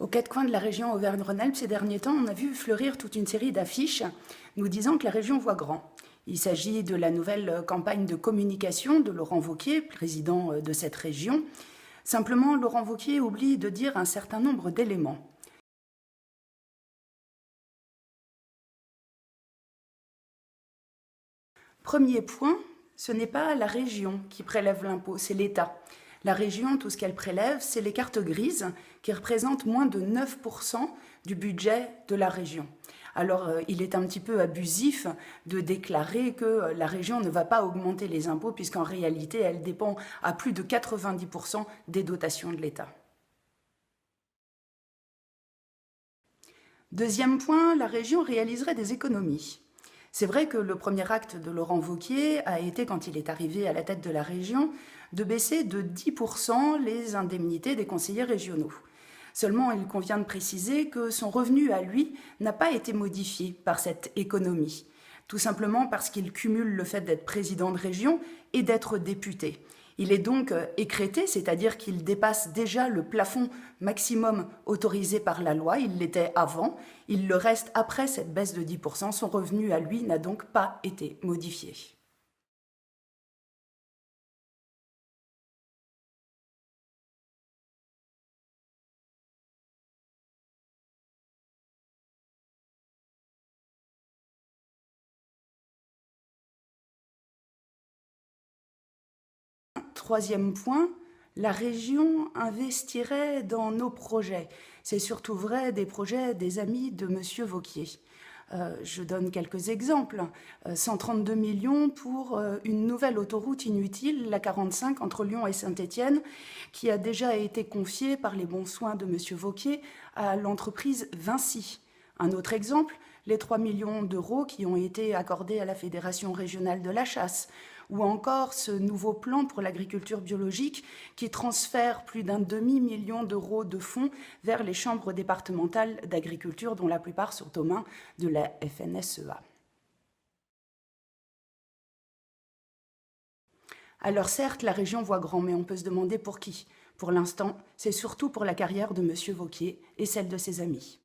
Aux quatre coins de la région Auvergne-Rhône-Alpes, ces derniers temps, on a vu fleurir toute une série d'affiches nous disant que la région voit grand. Il s'agit de la nouvelle campagne de communication de Laurent Wauquiez, président de cette région. Simplement, Laurent Wauquiez oublie de dire un certain nombre d'éléments. Premier point, ce n'est pas la région qui prélève l'impôt, c'est l'État. La région, tout ce qu'elle prélève, c'est les cartes grises qui représentent moins de 9% du budget de la région. Alors, il est un petit peu abusif de déclarer que la région ne va pas augmenter les impôts puisqu'en réalité, elle dépend à plus de 90% des dotations de l'État. Deuxième point, la région réaliserait des économies. C'est vrai que le premier acte de Laurent Wauquiez a été, quand il est arrivé à la tête de la région, de baisser de 10% les indemnités des conseillers régionaux. Seulement, il convient de préciser que son revenu à lui n'a pas été modifié par cette économie, tout simplement parce qu'il cumule le fait d'être président de région et d'être député. Il est donc écrêté, c'est-à-dire qu'il dépasse déjà le plafond maximum autorisé par la loi, il l'était avant, il le reste après cette baisse de 10%, son revenu à lui n'a donc pas été modifié. Troisième point, la région investirait dans nos projets. C'est surtout vrai des projets des amis de M. Wauquiez. Je donne quelques exemples. 132 millions pour une nouvelle autoroute inutile, la 45 entre Lyon et Saint-Étienne, qui a déjà été confiée par les bons soins de M. Wauquiez à l'entreprise Vinci. Un autre exemple, les 3 millions d'euros qui ont été accordés à la Fédération régionale de la chasse, ou encore ce nouveau plan pour l'agriculture biologique qui transfère plus d'un demi-million d'euros de fonds vers les chambres départementales d'agriculture, dont la plupart sont aux mains de la FNSEA. Alors certes, la région voit grand, mais on peut se demander pour qui. Pour l'instant, c'est surtout pour la carrière de M. Wauquiez et celle de ses amis.